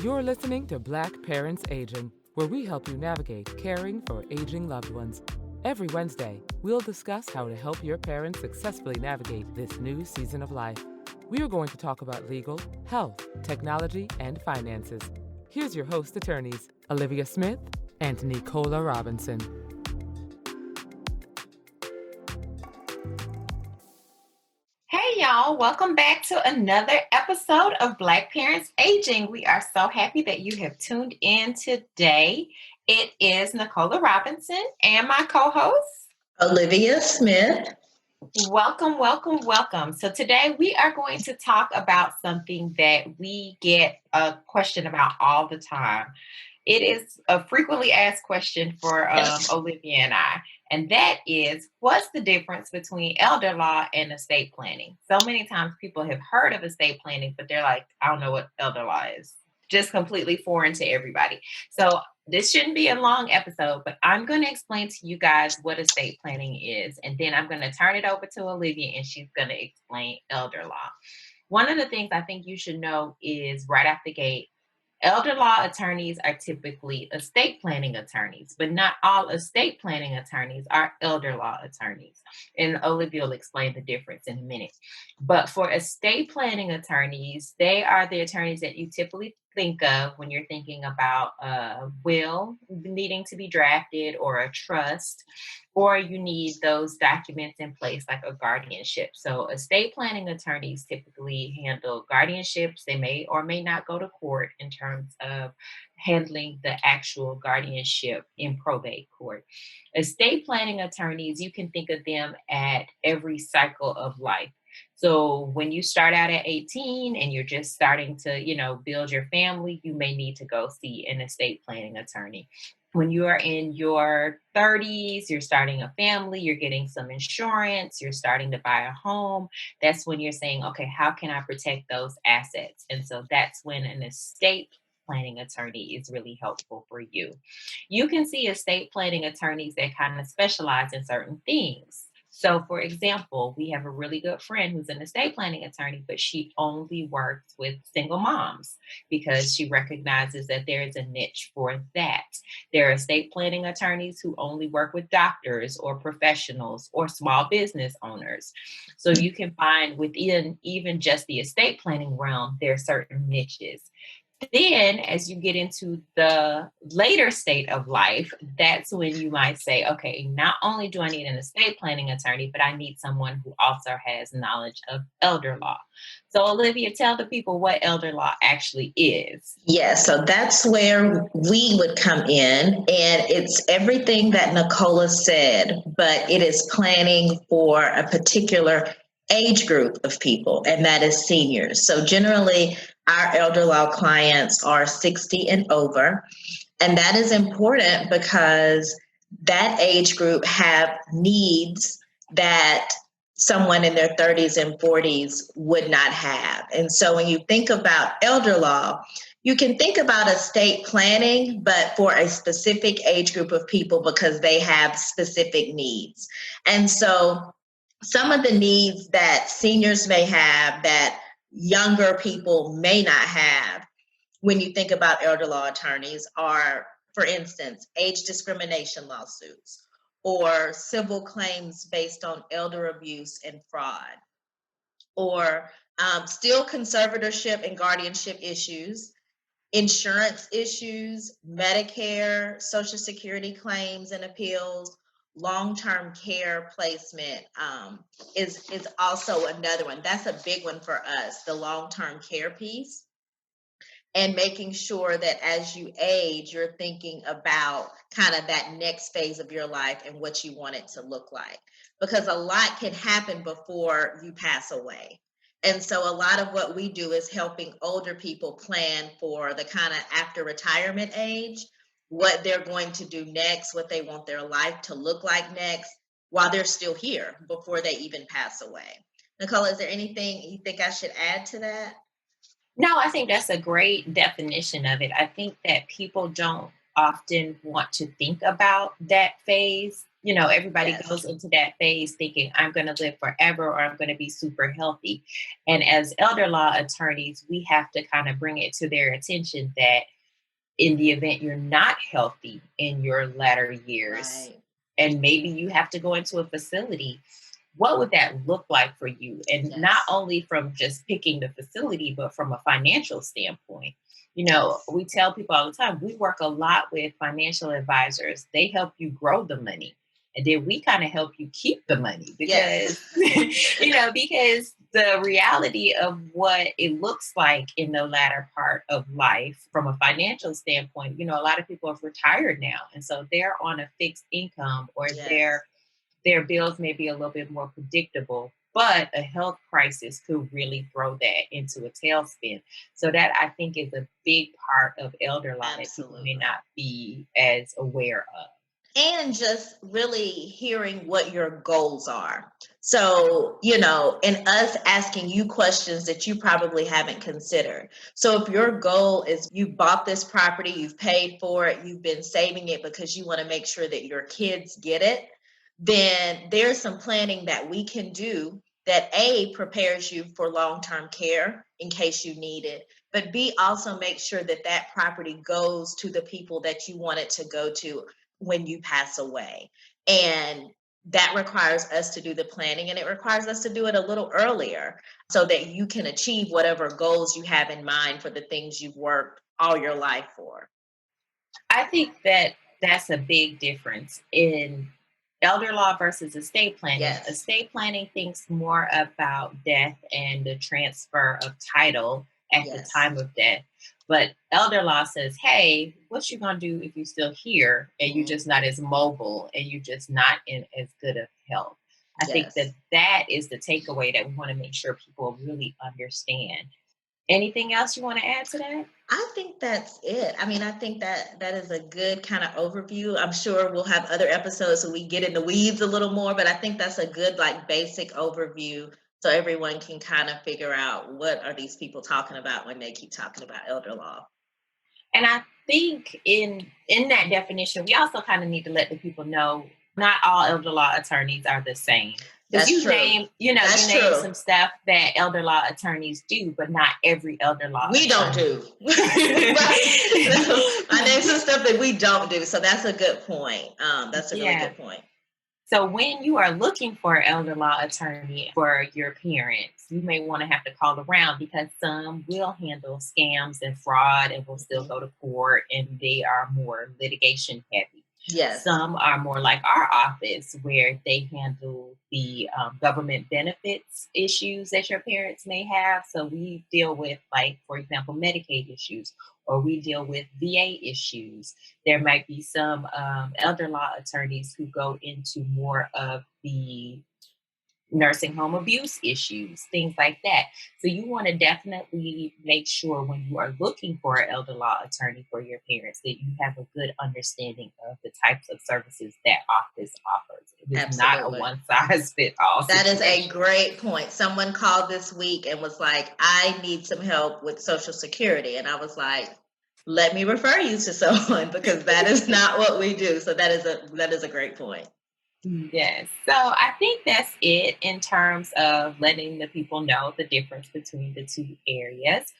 You're listening to Black Parents Aging, where we help you navigate caring for aging loved ones. Every Wednesday, we'll discuss how to help your parents successfully navigate this new season of life. We are going to talk about legal, health, technology, and finances. Here's your host attorneys, Olivia Smith and Nicola Robinson. Hey y'all, welcome back to another episode of Black Parents Aging. We are so happy that you have tuned in today. It is Nicola Robinson and my co-host, Olivia Smith. Welcome, welcome, welcome. So today we are going to talk about something that we get a question about all the time. It is a frequently asked question for Olivia and I, and that is, what's the difference between elder law and estate planning? So many times people have heard of estate planning, but they're like, I don't know what elder law is. Just completely foreign to everybody. So this shouldn't be a long episode, but I'm going to explain to you guys what estate planning is, and then I'm going to turn it over to Olivia, and she's going to explain elder law. One of the things I think you should know is right out the gate, elder law attorneys are typically estate planning attorneys, but not all estate planning attorneys are elder law attorneys. And Olivia will explain the difference in a minute. But for estate planning attorneys, they are the attorneys that you typically think of when you're thinking about a will needing to be drafted or a trust, or you need those documents in place like a guardianship. So estate planning attorneys typically handle guardianships. They may or may not go to court in terms of handling the actual guardianship in probate court. Estate planning attorneys, you can think of them at every cycle of life. So when you start out at 18 and you're just starting to, build your family, you may need to go see an estate planning attorney. When you are in your 30s, you're starting a family, you're getting some insurance, you're starting to buy a home. That's when you're saying, okay, how can I protect those assets? And so that's when an estate planning attorney is really helpful for you. You can see estate planning attorneys that kind of specialize in certain things. So, for example, we have a really good friend who's an estate planning attorney, but she only works with single moms because she recognizes that there is a niche for that. There are estate planning attorneys who only work with doctors or professionals or small business owners. So you can find within even just the estate planning realm, there are certain niches. Then, as you get into the later state of life, that's when you might say, okay, not only do I need an estate planning attorney, but I need someone who also has knowledge of elder law. So, Olivia, tell the people what elder law actually is. Yes, so that's where we would come in, and it's everything that Nicola said, but it is planning for a particular age group of people, and that is seniors. So generally, our elder law clients are 60 and over, and that is important because that age group have needs that someone in their 30s and 40s would not have. And so when you think about elder law, you can think about estate planning, but for a specific age group of people because they have specific needs. And so some of the needs that seniors may have that younger people may not have when you think about elder law attorneys are, for instance, age discrimination lawsuits or civil claims based on elder abuse and fraud, or still conservatorship and guardianship issues, insurance issues, Medicare, Social Security claims and appeals, long-term care placement is also another one. That's a big one for us, the long-term care piece. And making sure that as you age, you're thinking about kind of that next phase of your life and what you want it to look like. Because a lot can happen before you pass away. And so a lot of what we do is helping older people plan for the kind of after retirement age, what they're going to do next, what they want their life to look like next while they're still here before they even pass away. Nicola, is there anything you think I should add to that? No, I think that's a great definition of it. I think that people don't often want to think about that phase. You know, everybody Yes. goes into that phase thinking, I'm going to live forever or I'm going to be super healthy. And as elder law attorneys, we have to kind of bring it to their attention that in the event you're not healthy in your latter years, Right. and maybe you have to go into a facility, what would that look like for you? And not Yes. only from just picking the facility, but from a financial standpoint. You know, Yes. we tell people all the time, we work a lot with financial advisors. They help you grow the money. And then we kind of help you keep the money because, Yes. because the reality of what it looks like in the latter part of life from a financial standpoint, you know, a lot of people have retired now. And so they're on a fixed income or Yes. their bills may be a little bit more predictable, but a health crisis could really throw that into a tailspin. So that I think is a big part of elder law that people may Absolutely. not be as aware of. And just really hearing what your goals are. So, you know, and us asking you questions that you probably haven't considered. So, if your goal is you bought this property, you've paid for it, you've been saving it because you want to make sure that your kids get it, then there's some planning that we can do that A, prepares you for long-term care in case you need it, but B, also make sure that that property goes to the people that you want it to go to when you pass away. And that requires us to do the planning, and it requires us to do it a little earlier so that you can achieve whatever goals you have in mind for the things you've worked all your life for. I think that that's a big difference in elder law versus estate planning. Yes. Estate planning thinks more about death and the transfer of title at the Yes. time of death. But elder law says, hey, what you gonna do if you're still here and you're just not as mobile and you're just not in as good of health? I think that Yes. that is the takeaway that we want to make sure people really understand. Anything else you want to add to that? I think that's it. I mean, I think that that is a good kind of overview. I'm sure we'll have other episodes so we get in the weeds a little more, but I think that's a good like basic overview so everyone can kind of figure out what are these people talking about when they keep talking about elder law. And I think in that definition, we also kind of need to let the people know not all elder law attorneys are the same. Because That's true. you That's name true. some stuff that elder law attorneys do, but not every elder law We don't attorney. do. Right. So I named some stuff that we don't do. So that's a good point. That's a really Yeah. good point. So when you are looking for an elder law attorney for your parents, you may want to have to call around because some will handle scams and fraud and will still go to court and they are more litigation heavy. Yes. Some are more like our office where they handle the government benefits issues that your parents may have. So we deal with, like, for example, Medicaid issues, or we deal with VA issues. There might be some elder law attorneys who go into more of the nursing home abuse issues, things like that. So you want to definitely make sure when you are looking for an elder law attorney for your parents that you have a good understanding of the types of services that office offers. It is not a Absolutely. one size fits all That is a situation. great point. Someone called this week and was like, I need some help with Social Security. And I was like, let me refer you to someone because that is not what we do. So that is a great point. Yes. So I think that's it in terms of letting the people know the difference between the two areas.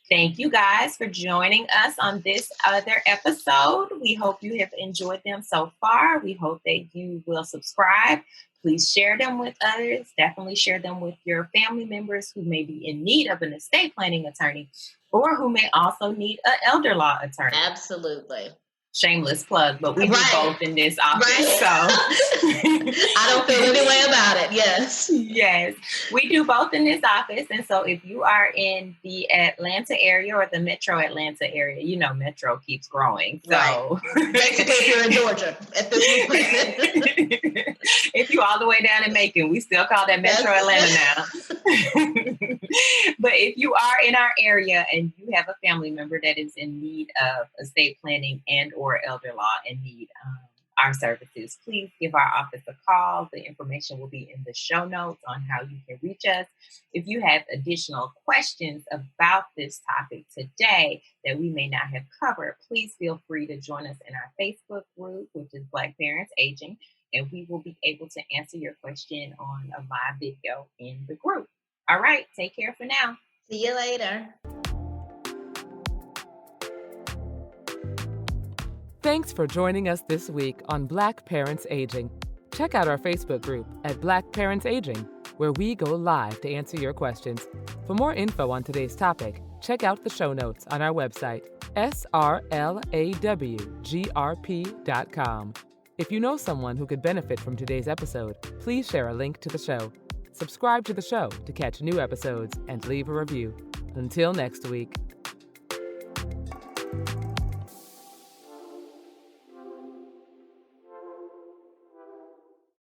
Thank you guys for joining us on this other episode. We hope you have enjoyed them so far. We hope that you will subscribe. Please share them with others. Definitely share them with your family members who may be in need of an estate planning attorney or who may also need an elder law attorney. Absolutely. Shameless plug, but we do both in this office. Right. So I don't feel any way about it. Yes. Yes, we do both in this office. And so if you are in the Atlanta area or the metro Atlanta area, you know, metro keeps growing. So basically, if you're in Georgia at this point. if you're all the way down in Macon, we still call that metro Atlanta now. But if you are in our area and you have a family member that is in need of estate planning and or elder law and need our services, please give our office a call. The information will be in the show notes on how you can reach us. If you have additional questions about this topic today that we may not have covered, please feel free to join us in our Facebook group, which is Black Parents Aging, and we will be able to answer your question on a live video in the group. All right, take care for now. See you later. Thanks for joining us this week on Black Parents Aging. Check out our Facebook group at Black Parents Aging, where we go live to answer your questions. For more info on today's topic, check out the show notes on our website, srlawgrp.com. If you know someone who could benefit from today's episode, please share a link to the show. Subscribe to the show to catch new episodes and leave a review. Until next week.